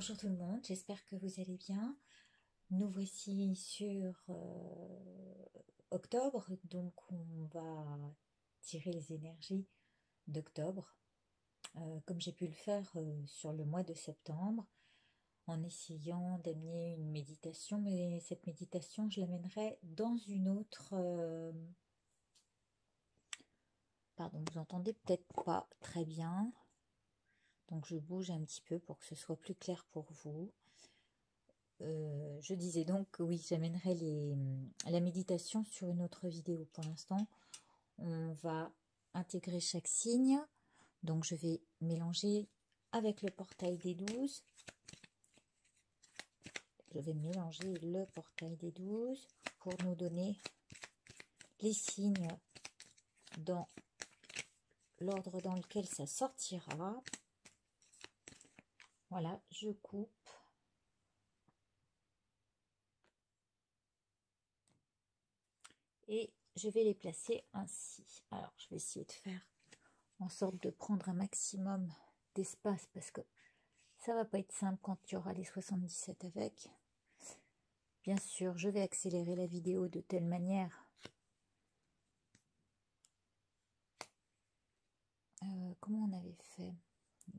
Bonjour tout le monde, j'espère que vous allez bien. Nous voici sur octobre, donc on va tirer les énergies d'octobre, comme j'ai pu le faire sur le mois de septembre, en essayant d'amener une méditation, mais cette méditation, je l'amènerai dans une autre... Pardon, vous entendez peut-être pas très bien, donc je bouge un petit peu pour que ce soit plus clair pour vous. Je disais donc que oui, j'amènerai la méditation sur une autre vidéo. Pour l'instant, on va intégrer chaque signe. Donc, je vais mélanger avec le portail des 12. Je vais mélanger le portail des 12 pour nous donner les signes dans l'ordre dans lequel ça sortira. Voilà, je coupe. Et je vais les placer ainsi. Alors, je vais essayer de faire en sorte de prendre un maximum d'espace parce que ça va pas être simple quand il y aura les 77 avec. Bien sûr, je vais accélérer la vidéo de telle manière. Comment on avait fait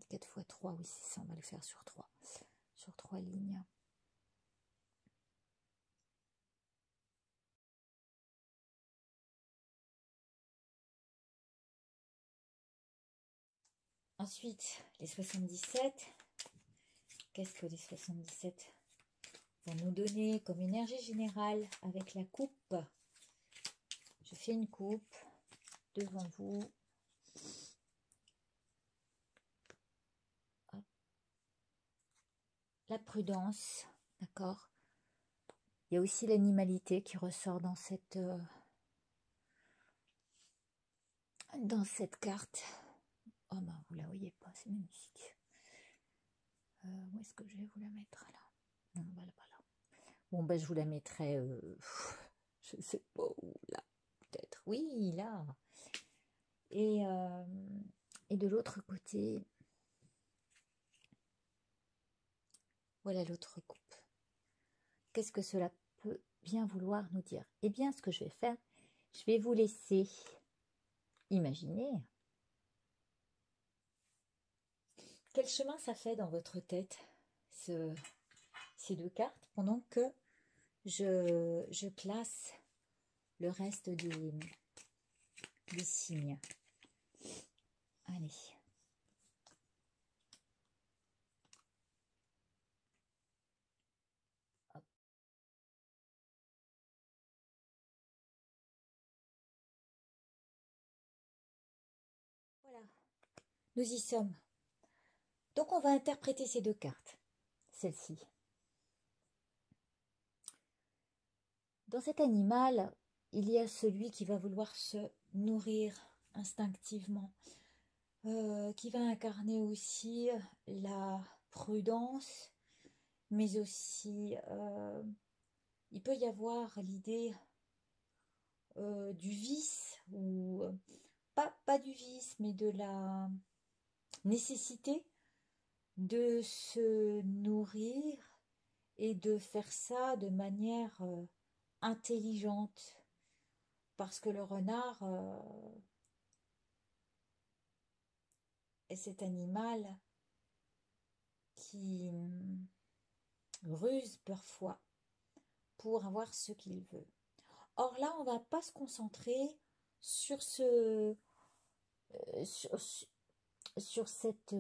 4 x 3, oui c'est ça, on va le faire sur 3. Sur 3 lignes. Ensuite, les 77. Qu'est-ce que les 77 vont nous donner comme énergie générale avec la coupe? Je fais une coupe devant vous. Hop. La prudence, d'accord? Il y a aussi l'animalité qui ressort dans cette carte. Oh ben, vous la voyez pas, c'est magnifique. Où est-ce que je vais vous la mettre là? Non, voilà, pas là. Bon, ben, je vous la mettrai, je sais pas où, là, peut-être. Oui, là. Et de l'autre côté, voilà l'autre coupe. Qu'est-ce que cela peut bien vouloir nous dire? Eh bien, ce que je vais faire, je vais vous laisser imaginer quel chemin ça fait dans votre tête, ces deux cartes, pendant que je place le reste des signes. Allez. Hop. Voilà, nous y sommes. Donc on va interpréter ces deux cartes, celle-ci. Dans cet animal, il y a celui qui va vouloir se nourrir instinctivement, qui va incarner aussi la prudence, mais aussi il peut y avoir l'idée du vice, ou pas du vice, mais de la nécessité de se nourrir et de faire ça de manière intelligente. Parce que le renard est cet animal qui ruse parfois pour avoir ce qu'il veut. Or là, on va pas se concentrer sur sur cette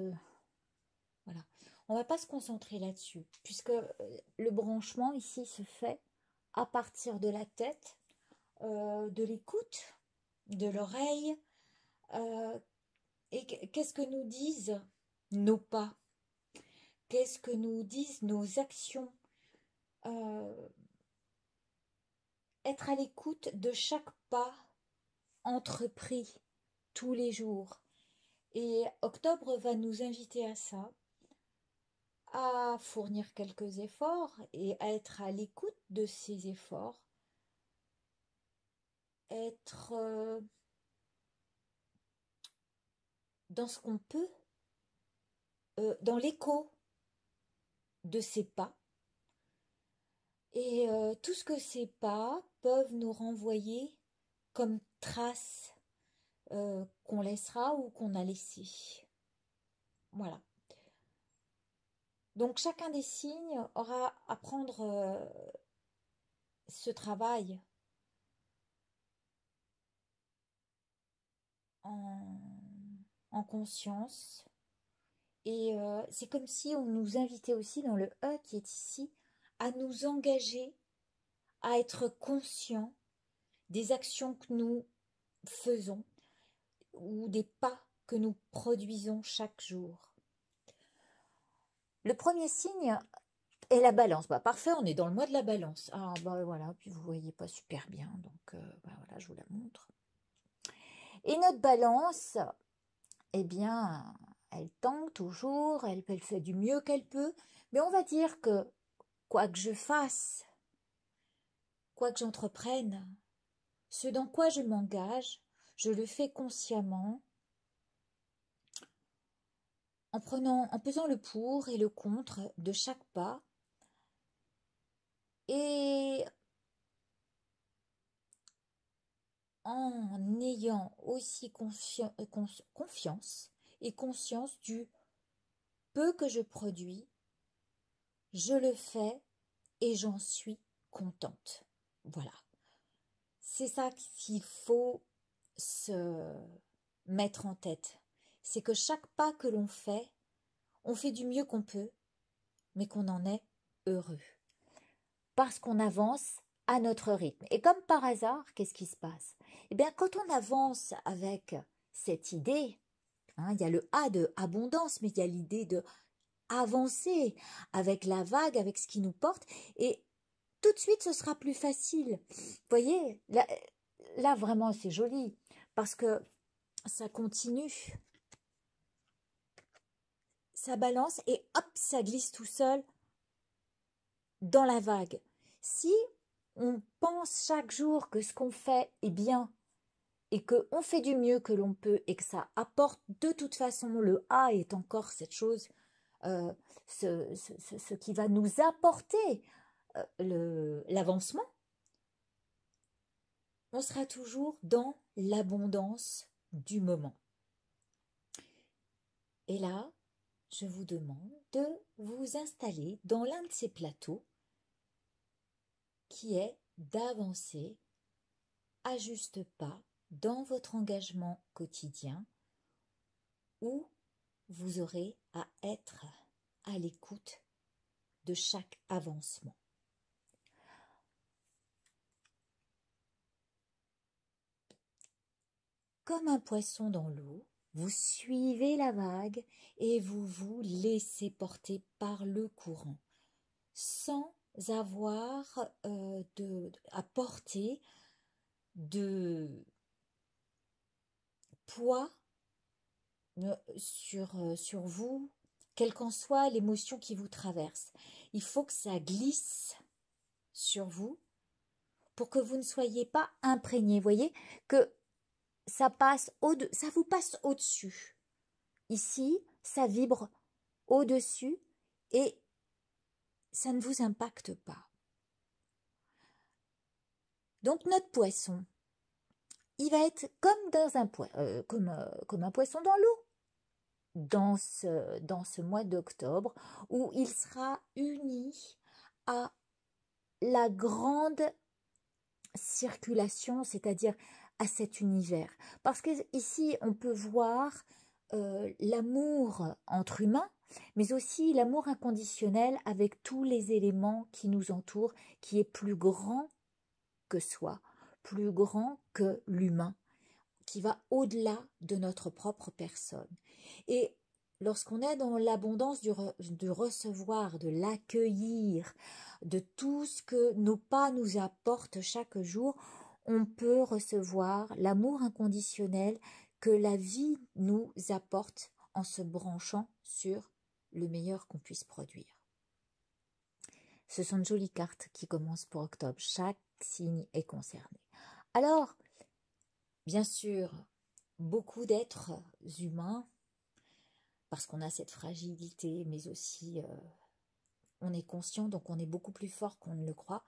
voilà. On va pas se concentrer là-dessus, puisque le branchement ici se fait à partir de la tête, de l'écoute, de l'oreille. Et qu'est-ce que nous disent nos pas? Qu'est-ce que nous disent nos actions? Être à l'écoute de chaque pas entrepris tous les jours. Et octobre va nous inviter à ça, à fournir quelques efforts et à être à l'écoute de ces efforts, être dans ce qu'on peut, dans l'écho de ces pas. Et tout ce que ces pas peuvent nous renvoyer comme traces qu'on laissera ou qu'on a laissées. Voilà. Donc chacun des signes aura à prendre ce travail en, en conscience. Et c'est comme si on nous invitait aussi dans le E qui est ici à nous engager, à être conscients des actions que nous faisons ou des pas que nous produisons chaque jour. Le premier signe est la balance. Bah, parfait, on est dans le mois de la balance. Ah bah voilà, puis vous voyez pas super bien, donc bah, voilà, je vous la montre. Et notre balance, eh bien, elle tangue toujours, elle fait du mieux qu'elle peut, mais on va dire que quoi que je fasse, quoi que j'entreprenne, ce dans quoi je m'engage, je le fais consciemment, en pesant le pour et le contre de chaque pas, et en ayant aussi confiance et conscience du peu que je produis, je le fais et j'en suis contente. Voilà. C'est ça qu'il faut se mettre en tête. C'est que chaque pas que l'on fait, on fait du mieux qu'on peut, mais qu'on en est heureux. Parce qu'on avance à notre rythme. Et comme par hasard, qu'est-ce qui se passe? Eh bien, quand on avance avec cette idée, hein, il y a le A de abondance, mais il y a l'idée de avancer avec la vague, avec ce qui nous porte, et tout de suite, ce sera plus facile. Vous voyez, là vraiment, c'est joli, parce que ça continue, ça balance, et hop, ça glisse tout seul dans la vague. Si on pense chaque jour que ce qu'on fait est bien et qu'on fait du mieux que l'on peut et que ça apporte de toute façon, le A est encore cette chose, ce qui va nous apporter l'avancement, on sera toujours dans l'abondance du moment. Et là, je vous demande de vous installer dans l'un de ces plateaux qui est d'avancer à juste pas dans votre engagement quotidien où vous aurez à être à l'écoute de chaque avancement. Comme un poisson dans l'eau, vous suivez la vague et vous vous laissez porter par le courant, sans avoir à porter de poids sur vous, quelle qu'en soit l'émotion qui vous traverse. Il faut que ça glisse sur vous pour que vous ne soyez pas imprégné. Vous voyez que ça vous passe au-dessus. Ici, ça vibre au-dessus et ça ne vous impacte pas. Donc notre poisson, il va être comme un poisson dans l'eau dans ce mois d'octobre où il sera uni à la grande circulation, c'est-à-dire à cet univers. Parce que ici, on peut voir l'amour entre humains, mais aussi l'amour inconditionnel avec tous les éléments qui nous entourent, qui est plus grand que soi, plus grand que l'humain, qui va au-delà de notre propre personne. Et lorsqu'on est dans l'abondance du recevoir, de l'accueillir, de tout ce que nos pas nous apportent chaque jour, on peut recevoir l'amour inconditionnel que la vie nous apporte en se branchant sur le meilleur qu'on puisse produire. Ce sont de jolies cartes qui commencent pour octobre. Chaque signe est concerné. Alors, bien sûr, beaucoup d'êtres humains, parce qu'on a cette fragilité, mais aussi on est conscient, donc on est beaucoup plus fort qu'on ne le croit.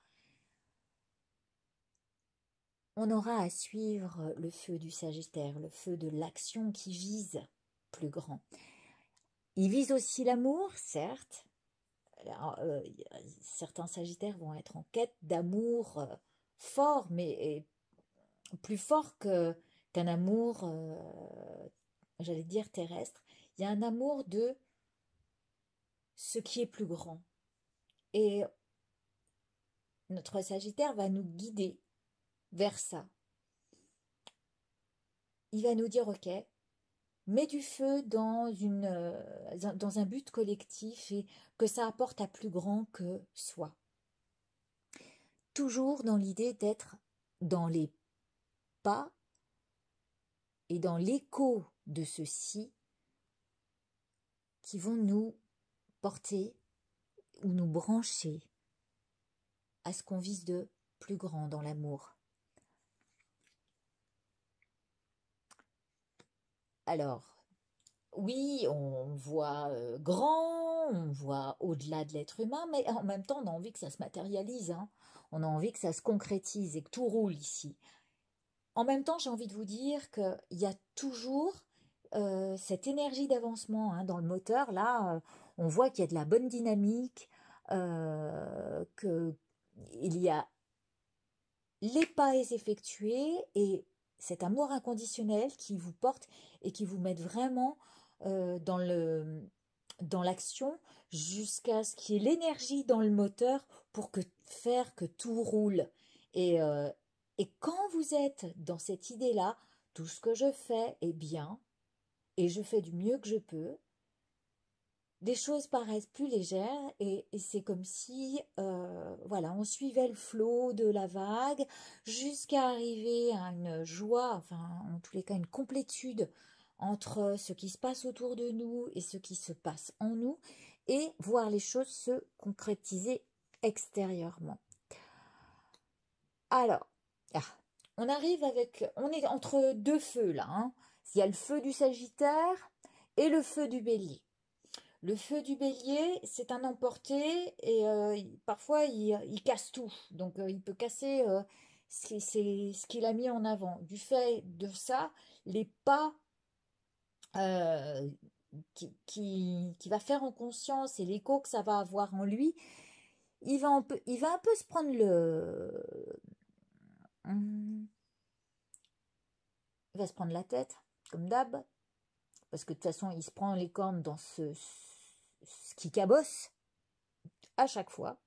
On aura à suivre le feu du Sagittaire, le feu de l'action qui vise plus grand. Il vise aussi l'amour, certes. Alors, certains Sagittaires vont être en quête d'amour fort, mais plus fort qu'un amour, j'allais dire terrestre. Il y a un amour de ce qui est plus grand. Et notre Sagittaire va nous guider vers ça. Il va nous dire, ok, mets du feu dans un but collectif et que ça apporte à plus grand que soi. Toujours dans l'idée d'être dans les pas et dans l'écho de ceux-ci qui vont nous porter ou nous brancher à ce qu'on vise de plus grand dans l'amour. Alors, oui, on voit grand, on voit au-delà de l'être humain, mais en même temps, on a envie que ça se matérialise, hein. On a envie que ça se concrétise et que tout roule ici. En même temps, j'ai envie de vous dire qu'il y a toujours cette énergie d'avancement hein, dans le moteur. Là, on voit qu'il y a de la bonne dynamique, qu'il y a les pas effectués et cet amour inconditionnel qui vous porte et qui vous met vraiment dans l'action jusqu'à ce qu'il y ait l'énergie dans le moteur pour faire que tout roule. Et, euh, et quand vous êtes dans cette idée-là, tout ce que je fais est bien et je fais du mieux que je peux, des choses paraissent plus légères et c'est comme si voilà, on suivait le flot de la vague jusqu'à arriver à une joie, enfin en tous les cas une complétude entre ce qui se passe autour de nous et ce qui se passe en nous et voir les choses se concrétiser extérieurement. Alors, on est entre deux feux là, hein. Il y a le feu du Sagittaire et le feu du Bélier. Le feu du Bélier, c'est un emporté et parfois il casse tout. Donc il peut casser ce qu'il a mis en avant. Du fait de ça, les pas euh, qui va faire en conscience et l'écho que ça va avoir en lui, il va un peu se prendre hum, il va se prendre la tête, comme d'hab, parce que de toute façon, il se prend les cornes dans ce qui cabosse à chaque fois.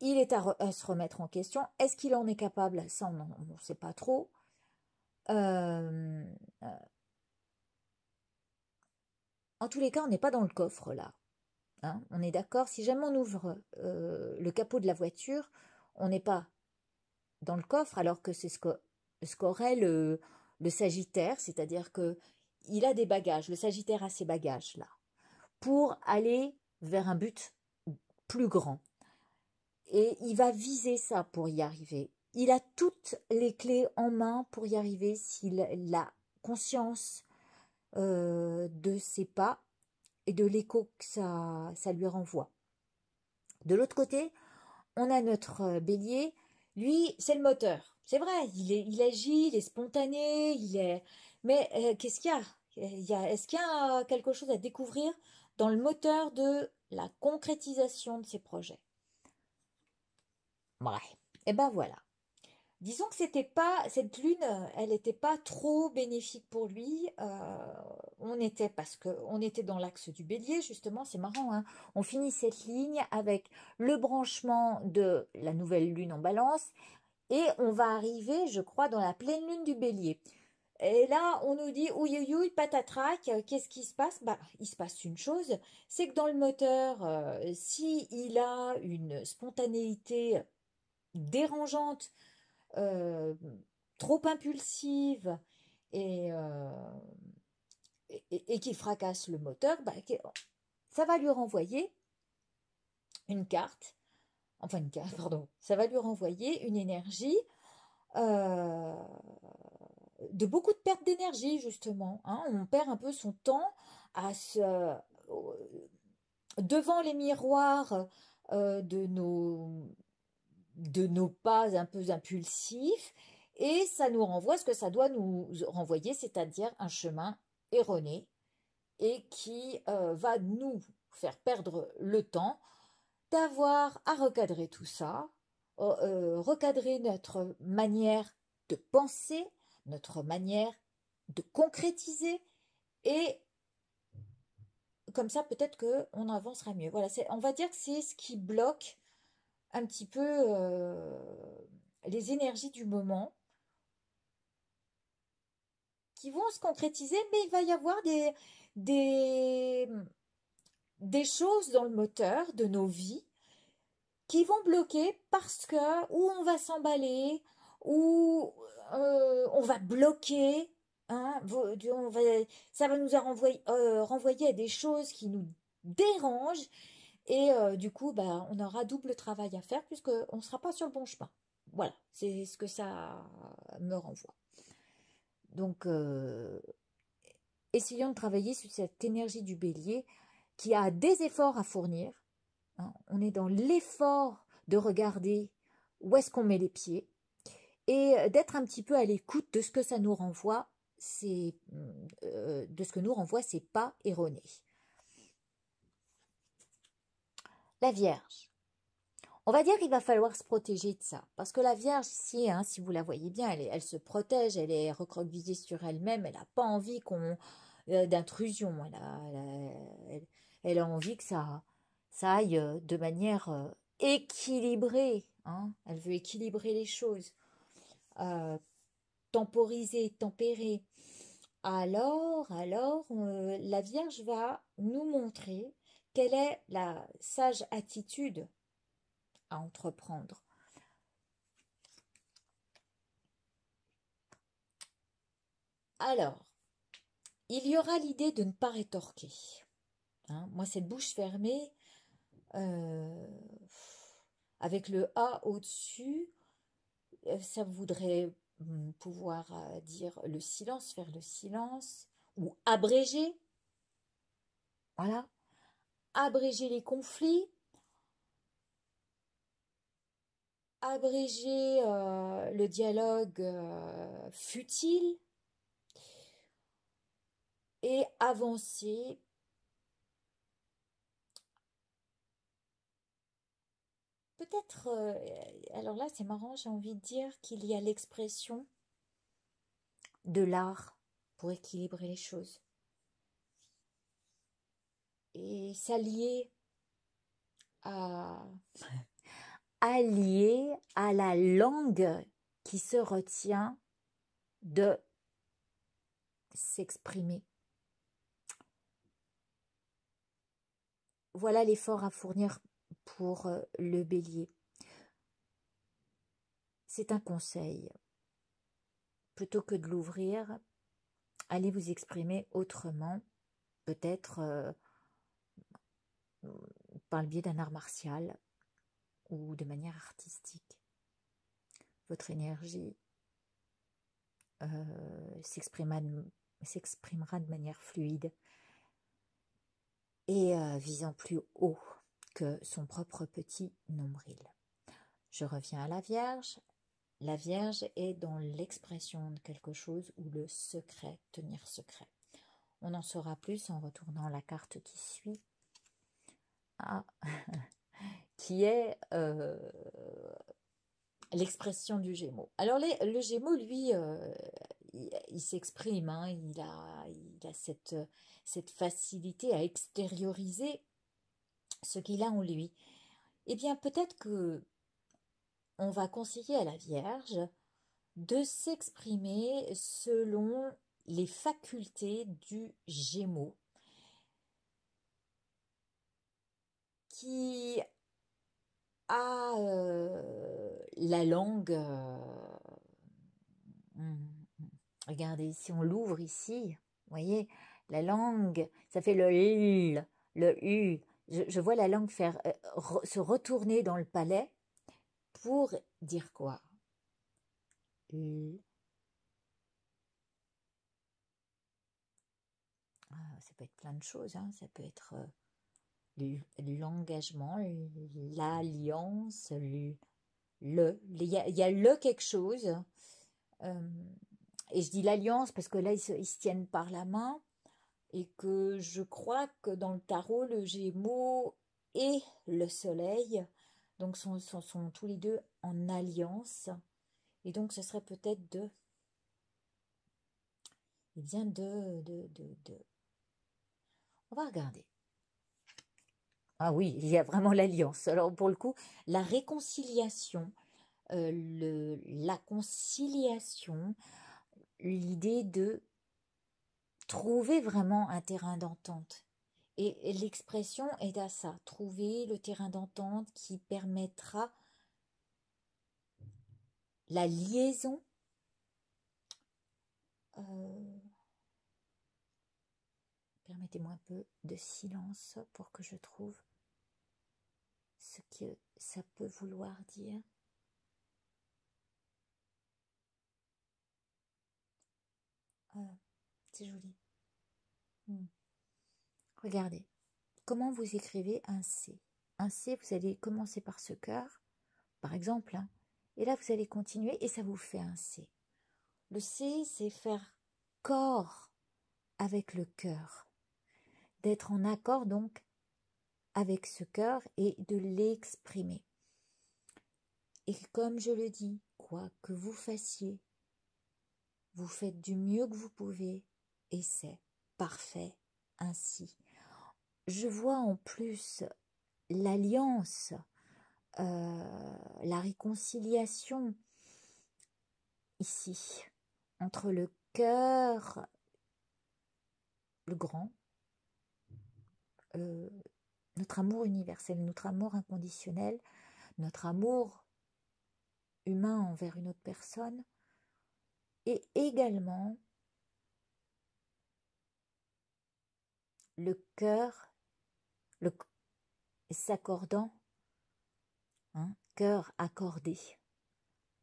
Il est à se remettre en question. Est-ce qu'il en est capable? Ça, on ne sait pas trop. Euh, en tous les cas, on n'est pas dans le coffre là. Hein. On est d'accord. Si jamais on ouvre le capot de la voiture, on n'est pas dans le coffre, alors que c'est ce qu'aurait le Sagittaire, c'est-à-dire que il a des bagages. Le Sagittaire a ses bagages là pour aller vers un but plus grand. Et il va viser ça pour y arriver. Il a toutes les clés en main pour y arriver s'il a conscience de ses pas et de l'écho que ça lui renvoie. De l'autre côté, on a notre bélier. Lui, c'est le moteur. C'est vrai, il agit, il est spontané, Mais qu'est-ce qu'il y a, est-ce qu'il y a quelque chose à découvrir dans le moteur de la concrétisation de ses projets? Bref, et ben voilà. Disons que c'était pas cette lune, elle n'était pas trop bénéfique pour lui. Parce que on était dans l'axe du Bélier justement, c'est marrant. Hein, on finit cette ligne avec le branchement de la nouvelle lune en Balance et on va arriver, je crois, dans la pleine lune du Bélier. Et là, on nous dit ouïe ouïe patatrac, qu'est-ce qui se passe? Bah, il se passe une chose, c'est que dans le moteur, si il a une spontanéité dérangeante euh, trop impulsive et, euh, et qui fracasse le moteur, bah, ça va lui renvoyer une carte, enfin une carte, pardon, ça va lui renvoyer une énergie euh, de beaucoup de perte d'énergie justement. Hein. On perd un peu son temps à se, devant les miroirs de nos pas un peu impulsifs, et ça nous renvoie ce que ça doit nous renvoyer, c'est-à-dire un chemin erroné et qui va nous faire perdre le temps d'avoir à recadrer tout ça, recadrer notre manière de penser, notre manière de concrétiser, et comme ça peut-être qu'on avancera mieux. Voilà, on va dire que c'est ce qui bloque un petit peu les énergies du moment qui vont se concrétiser, mais il va y avoir des, des choses dans le moteur de nos vies qui vont bloquer parce que ou on va s'emballer, ou on va bloquer, hein, ça va nous renvoyer à des choses qui nous dérangent, et du coup bah, on aura double travail à faire puisqu'on ne sera pas sur le bon chemin. Voilà, c'est ce que ça me renvoie. Donc essayons de travailler sur cette énergie du bélier qui a des efforts à fournir, hein. On est dans l'effort de regarder où est-ce qu'on met les pieds et d'être un petit peu à l'écoute de ce que ça nous renvoie. De ce que nous renvoie, c'est pas erroné. La Vierge. On va dire qu'il va falloir se protéger de ça. Parce que la Vierge, ici, hein, si vous la voyez bien, elle se protège, elle est recroquevillée sur elle-même, elle n'a pas envie d'intrusion. Elle a envie que ça aille de manière équilibrée, hein. Elle veut équilibrer les choses, euh, temporiser, tempérer. Alors, la Vierge va nous montrer quelle est la sage attitude à entreprendre. Alors, il y aura l'idée de ne pas rétorquer, hein. Moi, cette bouche fermée, euh, avec le A au-dessus, ça voudrait pouvoir dire le silence, faire le silence, ou abréger, voilà, abréger les conflits, abréger le dialogue futile, et avancer. Peut-être, alors là c'est marrant, j'ai envie de dire qu'il y a l'expression de l'art pour équilibrer les choses et s'allier à allier à la langue qui se retient de s'exprimer. Voilà l'effort à fournir pour le bélier. C'est un conseil. Plutôt que de l'ouvrir, allez vous exprimer autrement, peut-être par le biais d'un art martial ou de manière artistique. Votre énergie s'exprimera de manière fluide et visant plus haut que son propre petit nombril. Je reviens à la Vierge. La Vierge est dans l'expression de quelque chose ou le secret, tenir secret. On en saura plus en retournant la carte qui suit, qui est l'expression du Gémeaux. Alors le Gémeaux, lui, il s'exprime, hein, il a cette facilité à extérioriser ce qu'il a en lui. Eh bien, peut-être que on va conseiller à la Vierge de s'exprimer selon les facultés du Gémeaux, qui a la langue. Regardez, si on l'ouvre ici, vous voyez, la langue, ça fait le L, le U. Je vois la langue faire se retourner dans le palais pour dire quoi? L. Ça peut être plein de choses, hein. Ça peut être l'engagement, l'alliance, il y a le quelque chose. euh, et je dis l'alliance parce que là, ils se tiennent par la main et que je crois que dans le tarot, le Gémeaux et le Soleil, donc sont tous les deux en alliance. Et donc, ce serait peut-être eh bien, on va regarder. Ah oui, il y a vraiment l'alliance. Alors, pour le coup, la réconciliation, la conciliation, l'idée de trouver vraiment un terrain d'entente. Et l'expression est à ça, trouver le terrain d'entente qui permettra la liaison. euh, Permettez-moi un peu de silence pour que je trouve ce que ça peut vouloir dire. C'est joli. Regardez, comment vous écrivez un C? Un C, vous allez commencer par ce cœur, par exemple, hein, et là vous allez continuer et ça vous fait un C. Le C, c'est faire corps avec le cœur, d'être en accord donc avec ce cœur et de l'exprimer. Et comme je le dis, quoi que vous fassiez, vous faites du mieux que vous pouvez et c'est parfait ainsi. Je vois en plus l'alliance, la réconciliation ici entre le cœur, le grand, euh, notre amour universel, notre amour inconditionnel, notre amour humain envers une autre personne, et également le cœur, le s'accordant, hein, cœur accordé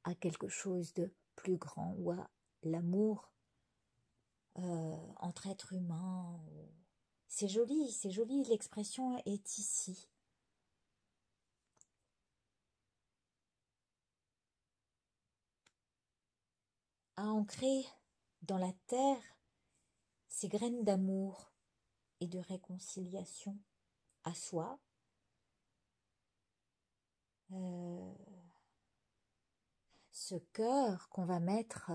à quelque chose de plus grand ou à l'amour entre êtres humains. C'est joli, l'expression est ici. À ancrer dans la terre ces graines d'amour et de réconciliation à soi, euh, ce cœur qu'on va mettre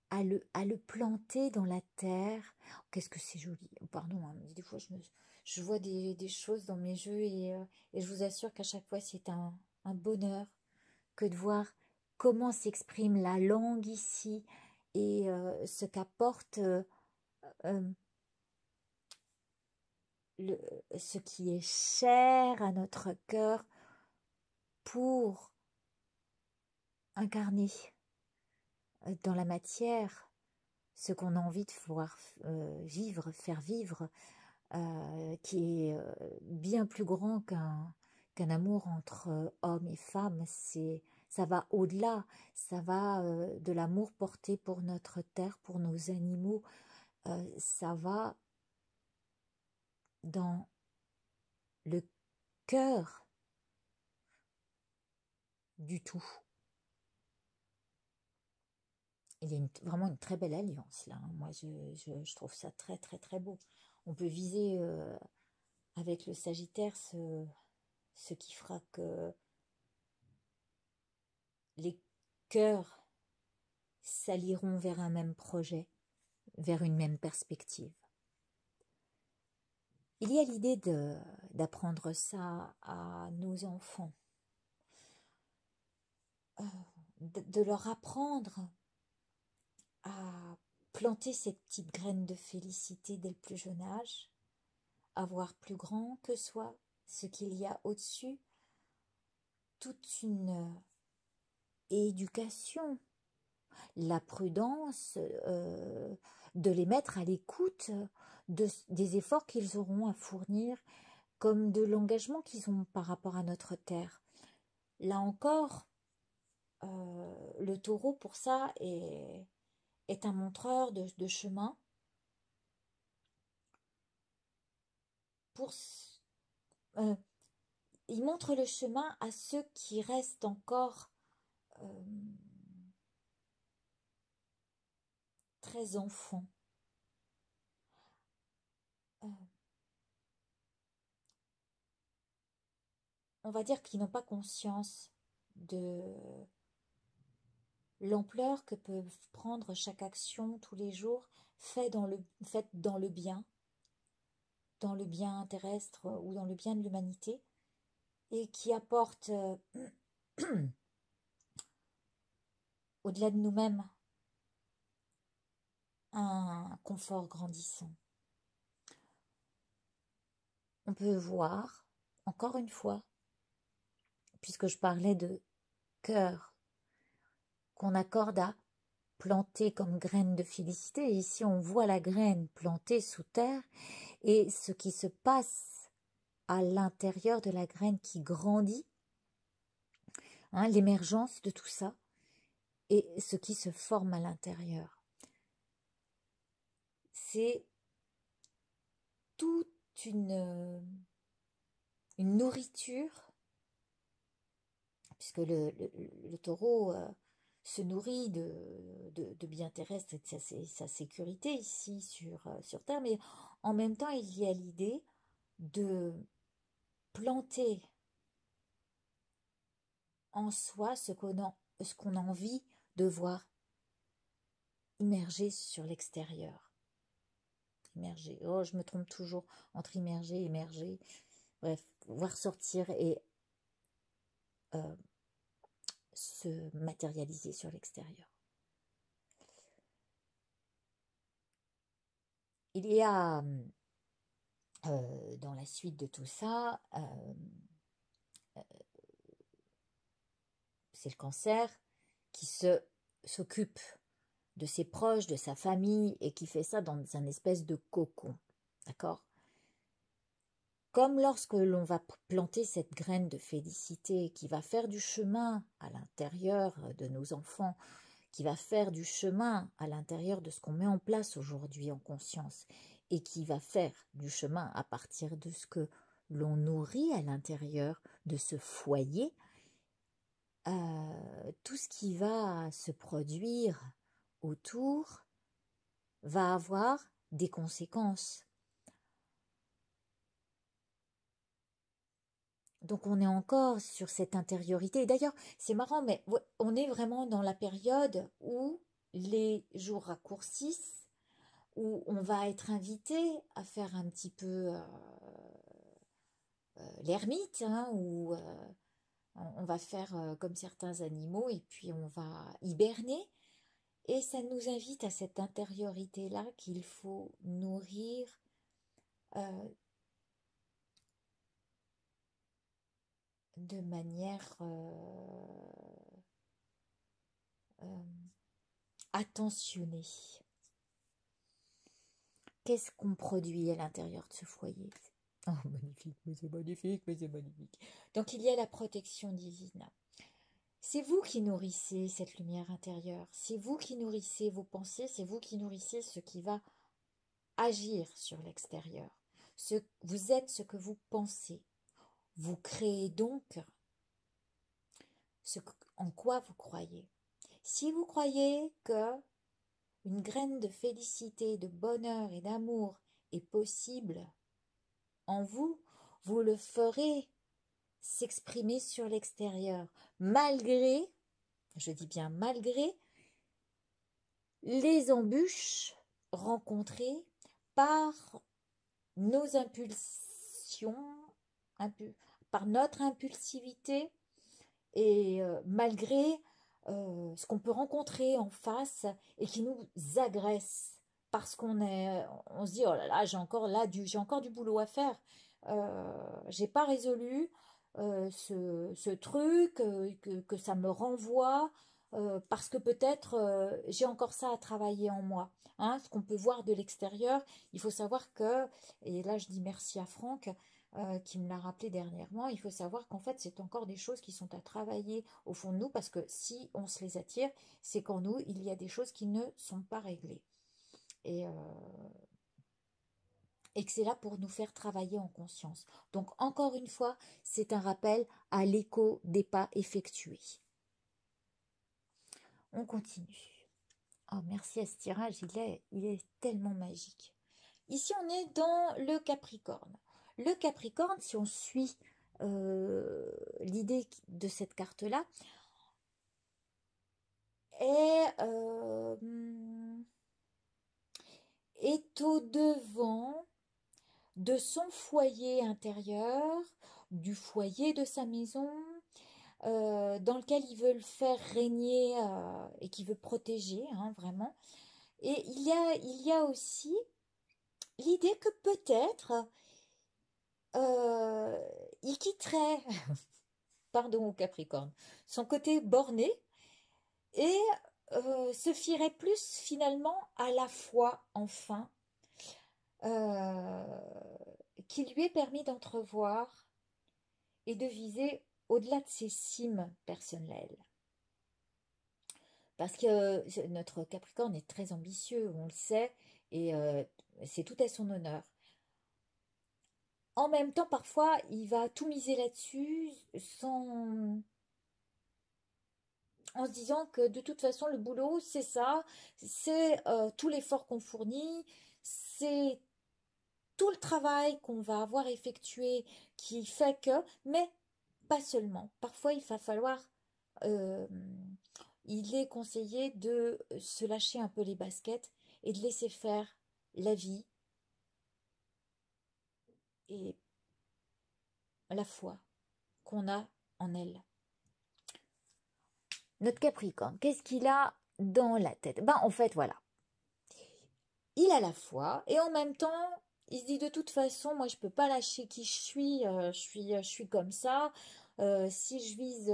à le planter dans la terre. Qu'est-ce que c'est joli. Pardon, hein, des fois je vois des choses dans mes jeux et je vous assure qu'à chaque fois c'est un bonheur que de voir comment s'exprime la langue ici et ce qu'apporte euh, le, ce qui est cher à notre cœur pour incarner dans la matière ce qu'on a envie de voir vivre, faire vivre, qui est bien plus grand qu'un amour entre hommes et femmes. Ça va au-delà, ça va de l'amour porté pour notre terre, pour nos animaux, ça va dans le cœur du tout. Il y a vraiment une très belle alliance là, hein. Moi, je trouve ça très très très beau. On peut viser avec le Sagittaire ce qui fera que les cœurs s'allieront vers un même projet, vers une même perspective. Il y a l'idée d'apprendre ça à nos enfants, de leur apprendre à planter cette petite graine de félicité dès le plus jeune âge, à voir plus grand que soi, ce qu'il y a au-dessus, toute une éducation, la prudence, de les mettre à l'écoute des efforts qu'ils auront à fournir, comme de l'engagement qu'ils ont par rapport à notre terre. Là encore, le taureau, pour ça, est un montreur de chemin euh, il montre le chemin à ceux qui restent encore euh, très enfants. Euh, on va dire qu'ils n'ont pas conscience de l'ampleur que peuvent prendre chaque action tous les jours faite dans le bien terrestre ou dans le bien de l'humanité, et qui apporte au-delà de nous-mêmes un confort grandissant. On peut voir, encore une fois, puisque je parlais de cœur qu'on accorde à planter comme graine de félicité, et ici on voit la graine plantée sous terre, et ce qui se passe à l'intérieur de la graine qui grandit, hein, l'émergence de tout ça, et ce qui se forme à l'intérieur. C'est toute une nourriture, puisque le taureau se nourrit de biens terrestres et de sa sécurité ici sur Terre, mais en même temps il y a l'idée de planter en soi ce qu'on a envie de voir immerger sur l'extérieur. Immerger, oh je me trompe toujours entre immerger et émerger, bref, voir sortir et se matérialiser sur l'extérieur. Il y a dans la suite de tout ça, c'est le cancer qui s'occupe de ses proches, de sa famille, et qui fait ça dans un espèce de cocon, d'accord? Comme lorsque l'on va planter cette graine de félicité qui va faire du chemin à l'intérieur de nos enfants, qui va faire du chemin à l'intérieur de ce qu'on met en place aujourd'hui en conscience, et qui va faire du chemin à partir de ce que l'on nourrit à l'intérieur de ce foyer, tout ce qui va se produire autour va avoir des conséquences. Donc on est encore sur cette intériorité. D'ailleurs, c'est marrant, mais on est vraiment dans la période où les jours raccourcissent, où on va être invité à faire un petit peu l'ermite, hein, où on va faire comme certains animaux et puis on va hiberner. Et ça nous invite à cette intériorité-là qu'il faut nourrir euh, de manière attentionnée. Qu'est-ce qu'on produit à l'intérieur de ce foyer? Oh, magnifique, mais c'est magnifique, mais c'est magnifique. Donc il y a la protection divine. C'est vous qui nourrissez cette lumière intérieure. C'est vous qui nourrissez vos pensées. C'est vous qui nourrissez ce qui va agir sur l'extérieur. Vous êtes ce que vous pensez. Vous créez donc en quoi vous croyez. Si vous croyez que une graine de félicité, de bonheur et d'amour est possible en vous, vous le ferez s'exprimer sur l'extérieur, malgré, je dis bien malgré, les embûches rencontrées par nos impulsions, par notre impulsivité, et malgré ce qu'on peut rencontrer en face et qui nous agresse parce on se dit oh là là j'ai encore du boulot à faire, j'ai pas résolu ce truc, que ça me renvoie, parce que peut-être j'ai encore ça à travailler en moi, hein, ce qu'on peut voir de l'extérieur. Il faut savoir que, et là je dis merci à Franck qui me l'a rappelé dernièrement, il faut savoir qu'en fait c'est encore des choses qui sont à travailler au fond de nous, parce que si on se les attire, c'est qu'en nous il y a des choses qui ne sont pas réglées. Et, et que c'est là pour nous faire travailler en conscience. Donc encore une fois, c'est un rappel à l'écho des pas effectués. On continue. Oh, merci à ce tirage, il est tellement magique. Ici, on est dans le Capricorne. Le Capricorne, si on suit l'idée de cette carte-là, est au-devant de son foyer intérieur, du foyer de sa maison, dans lequel il veut le faire régner et qu'il veut protéger, hein, vraiment. Et il y a aussi l'idée que peut-être il quitterait, pardon au Capricorne, son côté borné et se fierait plus finalement à la foi enfin, euh, qui lui est permis d'entrevoir et de viser au-delà de ses cimes personnelles. Parce que notre Capricorne est très ambitieux, on le sait, et c'est tout à son honneur. En même temps, parfois, il va tout miser là-dessus sans... en se disant que de toute façon, le boulot, c'est ça, c'est tout l'effort qu'on fournit, c'est tout le travail qu'on va avoir effectué qui fait que, mais pas seulement. Parfois, il va falloir, euh, il est conseillé de se lâcher un peu les baskets et de laisser faire la vie et la foi qu'on a en elle. Notre Capricorne, qu'est-ce qu'il a dans la tête? Ben, en fait, voilà. Il a la foi et en même temps, il se dit de toute façon, moi, je peux pas lâcher qui je suis comme ça. Si je vise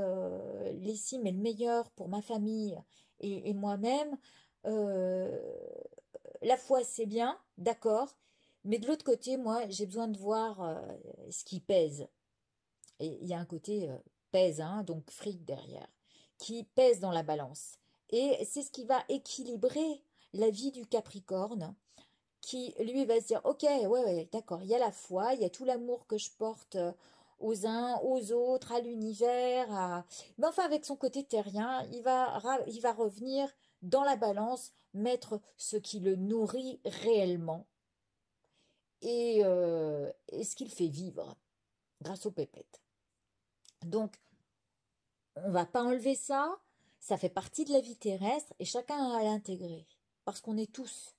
les cimes et le meilleur pour ma famille et moi-même, euh, la foi, c'est bien, d'accord, mais de l'autre côté, moi, j'ai besoin de voir ce qui pèse. Et il y a un côté pèse, hein, donc fric derrière, qui pèse dans la balance. Et c'est ce qui va équilibrer la vie du Capricorne, qui lui va se dire, ok, ouais, d'accord, il y a la foi, il y a tout l'amour que je porte aux uns, aux autres, à l'univers, mais enfin avec son côté terrien, il va revenir dans la balance, mettre ce qui le nourrit réellement et ce qu'il fait vivre grâce aux pépettes. Donc, on va pas enlever ça, ça fait partie de la vie terrestre et chacun a à l'intégrer, parce qu'on est tous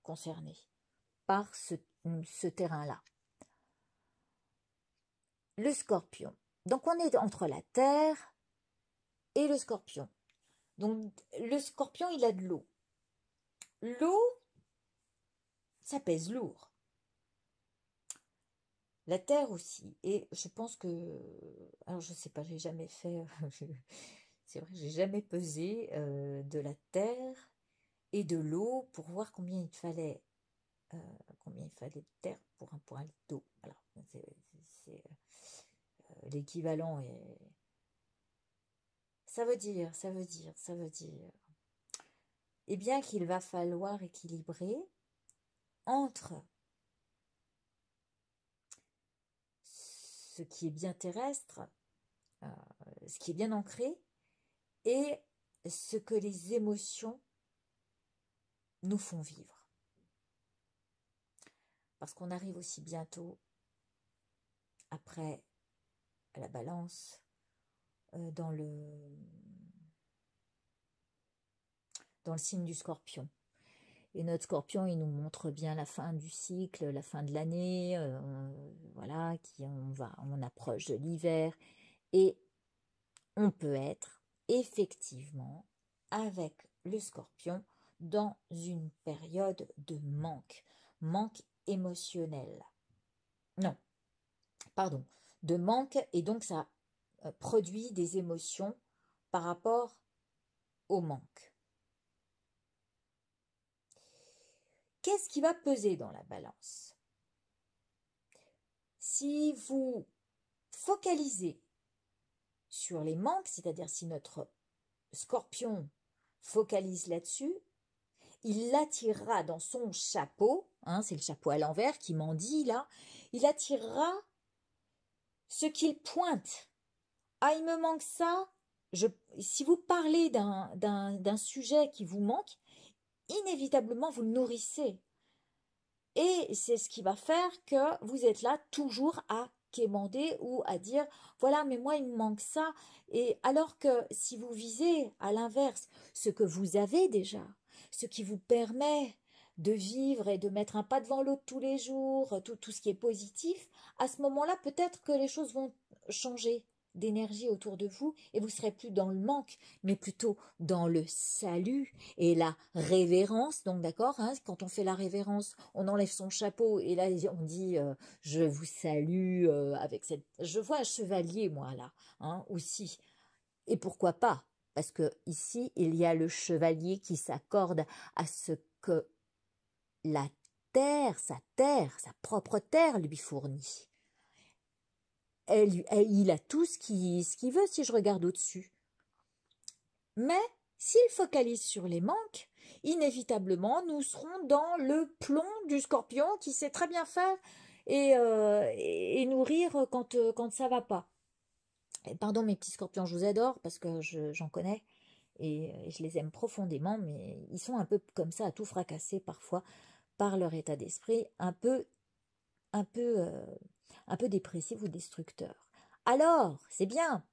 concernés par ce terrain-là. Le Scorpion. Donc on est entre la Terre et le Scorpion. Donc le Scorpion, il a de l'eau. L'eau, ça pèse lourd. La Terre aussi. Et je pense que... Alors je sais pas, j'ai jamais fait... C'est vrai, j'ai jamais pesé de la Terre et de l'eau pour voir euh, combien il fallait de terre pour un litre d'eau. Voilà, l'équivalent est... ça veut dire, eh bien qu'il va falloir équilibrer entre ce qui est bien terrestre, euh, ce qui est bien ancré, et ce que les émotions nous font vivre. Parce qu'on arrive aussi bientôt, après la balance, dans le signe du Scorpion. Et notre Scorpion, il nous montre bien la fin du cycle, la fin de l'année, voilà, on approche de l'hiver, et on peut être effectivement avec le Scorpion dans une période de manque émotionnel. Non, pardon, de manque, et donc ça produit des émotions par rapport au manque. Qu'est-ce qui va peser dans la balance? Si vous focalisez sur les manques, c'est-à-dire si notre Scorpion focalise là-dessus, il l'attirera dans son chapeau hein, c'est le chapeau à l'envers qui mendie là, il attirera ce qu'il pointe. Ah, il me manque ça. Si vous parlez d'un sujet qui vous manque, inévitablement vous le nourrissez. Et c'est ce qui va faire que vous êtes là toujours à quémander ou à dire voilà, mais moi il me manque ça. Et alors que si vous visez à l'inverse ce que vous avez déjà, ce qui vous permet de vivre et de mettre un pas devant l'autre tous les jours, tout ce qui est positif, à ce moment-là, peut-être que les choses vont changer d'énergie autour de vous et vous serez plus dans le manque, mais plutôt dans le salut et la révérence. Donc d'accord, hein, quand on fait la révérence, on enlève son chapeau et là on dit je vous salue avec cette. Je vois un chevalier moi là, hein, aussi. Et pourquoi pas? Parce que ici il y a le chevalier qui s'accorde à ce que la terre, sa propre terre lui fournit. Il a tout ce qu'il veut si je regarde au-dessus. Mais s'il focalise sur les manques, inévitablement, nous serons dans le plomb du scorpion qui sait très bien faire et nourrir quand ça va pas. Et pardon mes petits scorpions, je vous adore parce que j'en connais et je les aime profondément, mais ils sont un peu comme ça à tout fracasser parfois par leur état d'esprit, un peu, euh, un peu dépressif ou destructeur. Alors, c'est bien,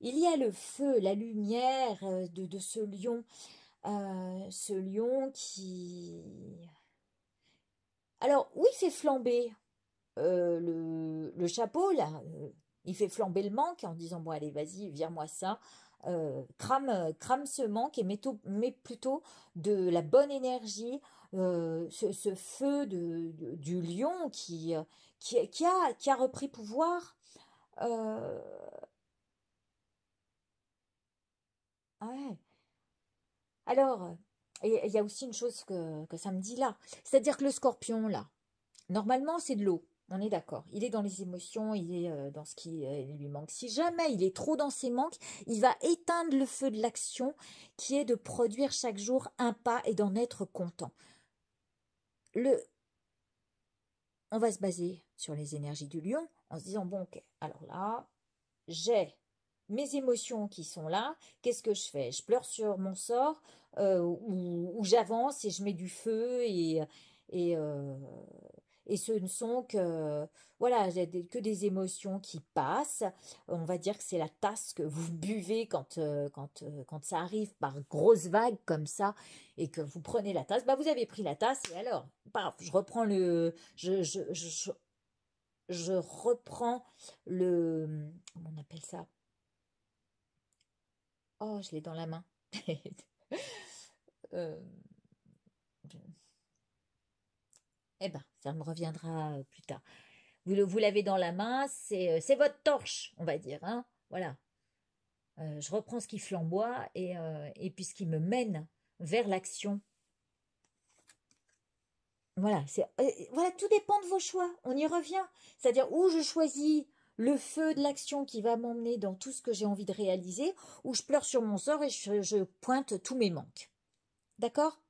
il y a le feu, la lumière de ce lion qui... Alors, oui, il fait flamber le chapeau, là, il fait flamber le manque en disant, bon, allez, vas-y, vire-moi ça, crame ce manque et mets plutôt de la bonne énergie, ce feu du lion qui a repris pouvoir. Euh, ouais. Alors, il y a aussi une chose que ça me dit là, c'est-à-dire que le scorpion, là, normalement, c'est de l'eau, on est d'accord. Il est dans les émotions, il est dans ce qui lui manque. Si jamais il est trop dans ses manques, il va éteindre le feu de l'action qui est de produire chaque jour un pas et d'en être content. Le, on va se baser sur les énergies du lion en se disant, bon, ok, alors là, j'ai mes émotions qui sont là, qu'est-ce que je fais? Je pleure sur mon sort ou j'avance et je mets du feu et, euh, et ce ne sont que, voilà, que des émotions qui passent. On va dire que c'est la tasse que vous buvez quand ça arrive par grosses vagues comme ça et que vous prenez la tasse. Bah, vous avez pris la tasse et alors, paf, je reprends je reprends comment on appelle ça? Oh, je l'ai dans la main. Euh, eh ben, ça me reviendra plus tard. Vous l'avez dans la main, c'est votre torche, on va dire, hein. Voilà. Je reprends ce qui flamboie et puis ce qui me mène vers l'action. Voilà, voilà, tout dépend de vos choix. On y revient. C'est-à-dire où je choisis le feu de l'action qui va m'emmener dans tout ce que j'ai envie de réaliser, ou je pleure sur mon sort et je pointe tous mes manques. D'accord?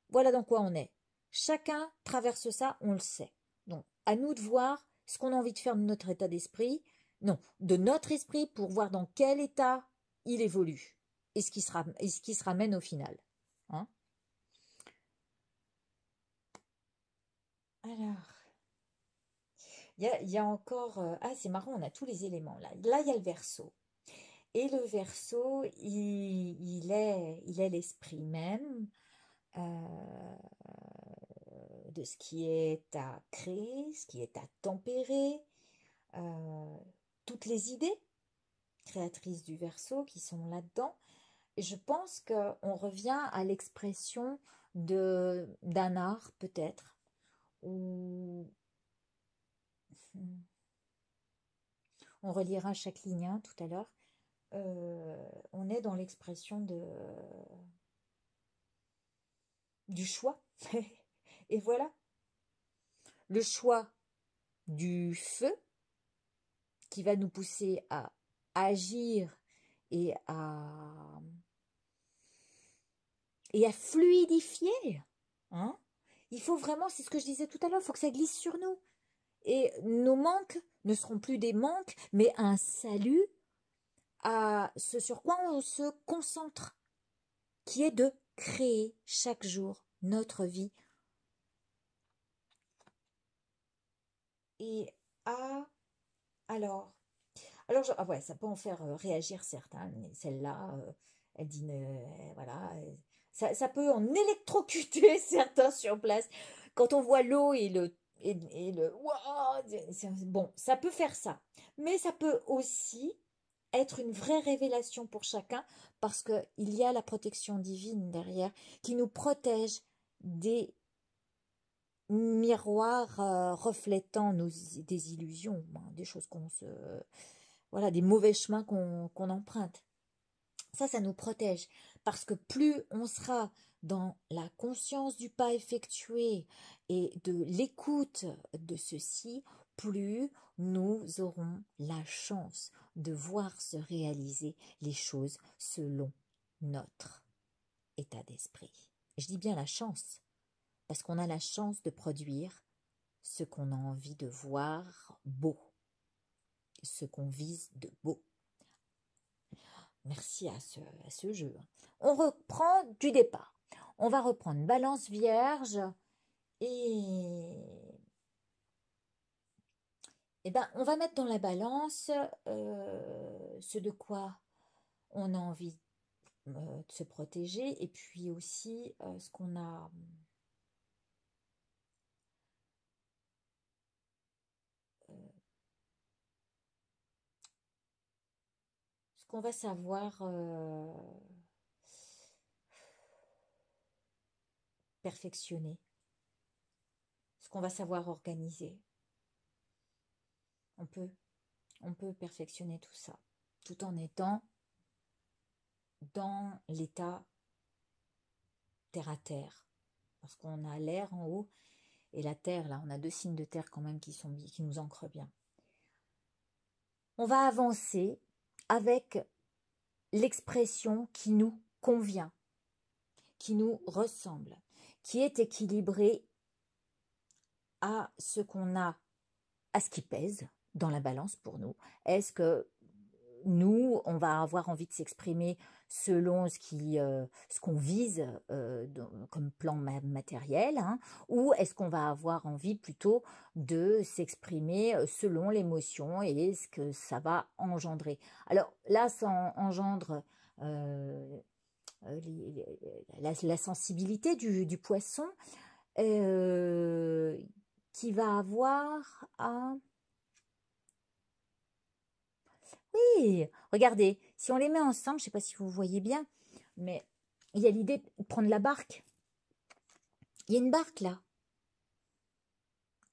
Voilà dans quoi on est. Chacun traverse ça, on le sait. Donc, à nous de voir ce qu'on a envie de faire de notre état d'esprit, non, de notre esprit pour voir dans quel état il évolue et ce qui se ramène au final. Hein. Alors, il y a encore... ah, c'est marrant, on a tous les éléments là. Là, il y a le Verseau. Et le Verseau, il est l'esprit même. De ce qui est à créer, ce qui est à tempérer, toutes les idées créatrices du Verseau qui sont là-dedans. Et je pense qu'on revient à l'expression d'un art peut-être, où on relira chaque ligne hein, tout à l'heure. On est dans l'expression du choix. Et voilà, le choix du feu qui va nous pousser à agir et à fluidifier, hein, Il faut vraiment, c'est ce que je disais tout à l'heure, il faut que ça glisse sur nous. Et nos manques ne seront plus des manques, mais un salut à ce sur quoi on se concentre, qui est de créer chaque jour notre vie. Et alors, ah ouais, ça peut en faire réagir certains, mais celle-là, elle dit, voilà, ça peut en électrocuter certains sur place. Quand on voit l'eau et le, ouah, bon, ça peut faire ça, mais ça peut aussi être une vraie révélation pour chacun parce qu'il y a la protection divine derrière qui nous protège des miroirs reflétant des illusions, hein, des choses voilà, des mauvais chemins qu'on emprunte. Ça nous protège parce que plus on sera dans la conscience du pas effectué et de l'écoute de ceci, plus nous aurons la chance de voir se réaliser les choses selon notre état d'esprit. Je dis bien la chance, parce qu'on a la chance de produire ce qu'on a envie de voir beau, ce qu'on vise de beau. Merci à ce jeu. On reprend du départ. On va reprendre Balance Vierge et ben, on va mettre dans la balance ce de quoi on a envie de se protéger et puis aussi ce qu'on va savoir perfectionner, ce qu'on va savoir organiser. On peut perfectionner tout ça, tout en étant dans l'état terre à terre. Parce qu'on a l'air en haut et la terre, là, on a deux signes de terre quand même qui nous ancrent bien. On va avancer avec l'expression qui nous convient, qui nous ressemble, qui est équilibrée à ce qu'on a, à ce qui pèse dans la balance pour nous. Est-ce que nous, on va avoir envie de s'exprimer selon ce qu'on vise comme plan matériel, hein, ou est-ce qu'on va avoir envie plutôt de s'exprimer selon l'émotion et ce que ça va engendrer. Alors là, ça engendre la sensibilité du poisson qui va avoir à... Oui, regardez, si on les met ensemble, je ne sais pas si vous voyez bien, mais il y a l'idée de prendre la barque. Il y a une barque là.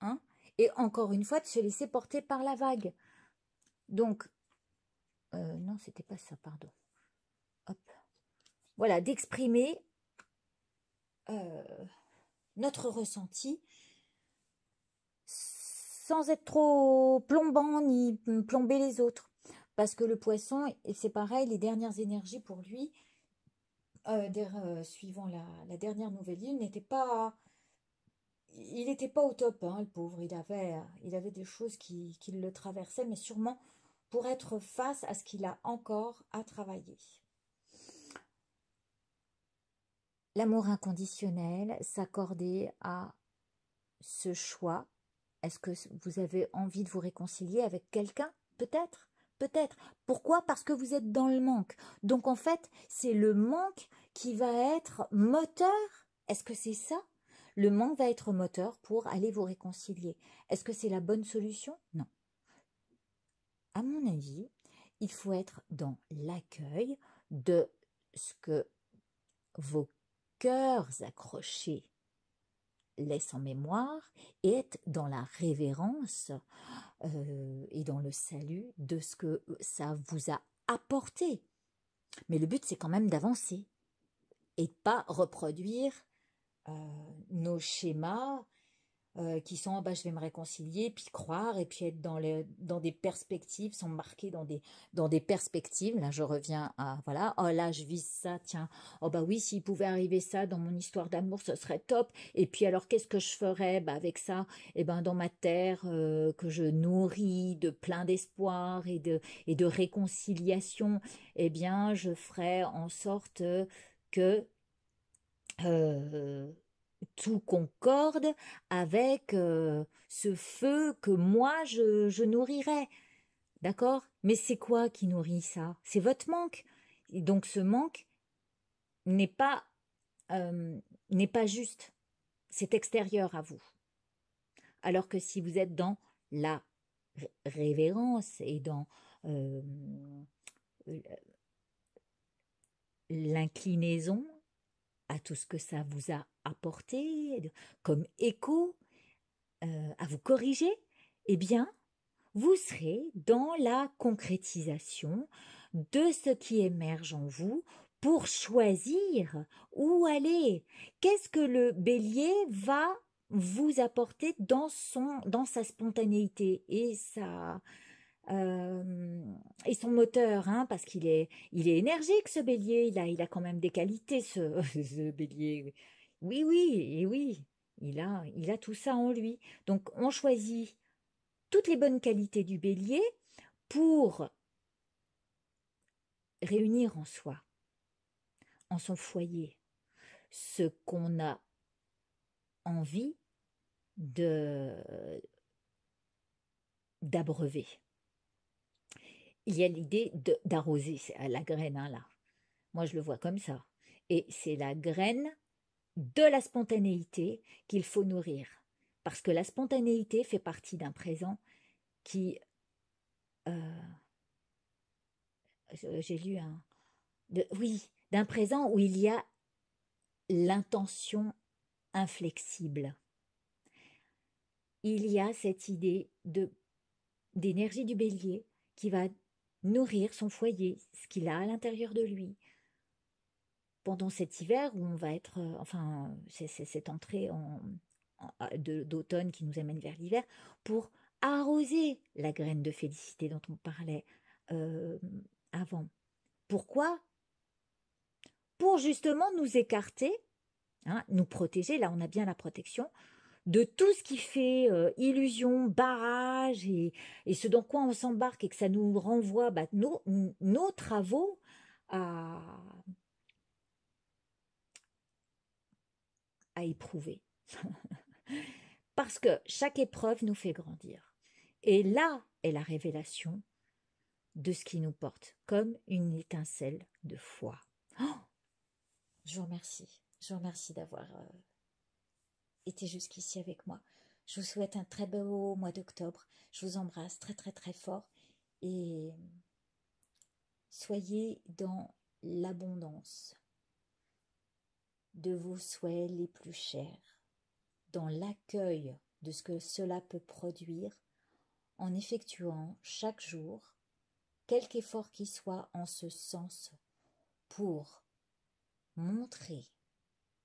Hein, et encore une fois, de se laisser porter par la vague. Donc, non, c'était pas ça, pardon. Hop. Voilà, d'exprimer notre ressenti sans être trop plombant ni plomber les autres. Parce que le poisson, c'est pareil, les dernières énergies pour lui, suivant la dernière nouvelle lune, il n'était pas au top, hein, le pauvre. Il avait des choses qui le traversaient, mais sûrement pour être face à ce qu'il a encore à travailler. L'amour inconditionnel, s'accorder à ce choix. Est-ce que vous avez envie de vous réconcilier avec quelqu'un? Peut-être, peut-être. Pourquoi? Parce que vous êtes dans le manque. Donc en fait, c'est le manque qui va être moteur. Est-ce que c'est ça? Le manque va être moteur pour aller vous réconcilier. Est-ce que c'est la bonne solution? Non. À mon avis, il faut être dans l'accueil de ce que vos cœurs accrochés laissent en mémoire et être dans la révérence et dans le salut de ce que ça vous a apporté. Mais le but, c'est quand même d'avancer et de pas reproduire nos schémas qui sont, bah, je vais me réconcilier, puis croire, et puis être dans des perspectives, s'embarquer dans des perspectives. Là, je reviens à, voilà, oh là, je vis ça, tiens, oh bah oui, s'il pouvait arriver ça dans mon histoire d'amour, ce serait top. Et puis alors, qu'est-ce que je ferais bah, avec ça? Eh ben, dans ma terre que je nourris de plein d'espoir et de réconciliation, eh bien, je ferais en sorte que euh, tout concorde avec ce feu que moi je nourrirais. D'accord? Mais c'est quoi qui nourrit ça? C'est votre manque. Et donc ce manque n'est pas, euh, n'est pas juste. C'est extérieur à vous. Alors que si vous êtes dans la révérence et dans euh, l'inclinaison à tout ce que ça vous a apporté comme écho, à vous corriger, eh bien, vous serez dans la concrétisation de ce qui émerge en vous pour choisir où aller. Qu'est-ce que le bélier va vous apporter dans sa spontanéité et son moteur, hein, parce il est énergique ce bélier, il a quand même des qualités ce bélier. Oui, oui, et oui, il a tout ça en lui. Donc on choisit toutes les bonnes qualités du bélier pour réunir en soi, en son foyer, ce qu'on a envie de d'abreuver. Il y a l'idée d'arroser la graine, hein, là. Moi, je le vois comme ça. Et c'est la graine de la spontanéité qu'il faut nourrir. Parce que la spontanéité fait partie d'un présent qui... euh, j'ai lu un... oui, d'un présent où il y a l'intention inflexible. Il y a cette idée d'énergie du bélier qui va nourrir son foyer, ce qu'il a à l'intérieur de lui. Pendant cet hiver où on va être, enfin, c'est cette entrée d'automne qui nous amène vers l'hiver, pour arroser la graine de félicité dont on parlait euh, avant. Pourquoi? Pour justement nous écarter, hein, nous protéger, là on a bien la protection, de tout ce qui fait illusion, barrage et ce dans quoi on s'embarque et que ça nous renvoie bah, nos travaux à, à éprouver. Parce que chaque épreuve nous fait grandir. Et là est la révélation de ce qui nous porte, comme une étincelle de foi. Oh, je vous remercie. Je vous remercie d'avoir été jusqu'ici avec moi. Je vous souhaite un très beau mois d'octobre. Je vous embrasse très très très fort et soyez dans l'abondance de vos souhaits les plus chers, dans l'accueil de ce que cela peut produire en effectuant chaque jour quelque effort qui soit en ce sens pour montrer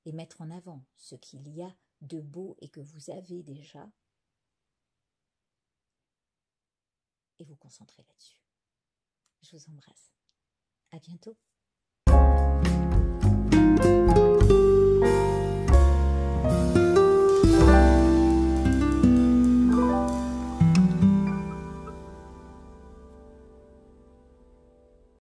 et mettre en avant ce qu'il y a de beau et que vous avez déjà et vous concentrer là-dessus. Je vous embrasse. À bientôt.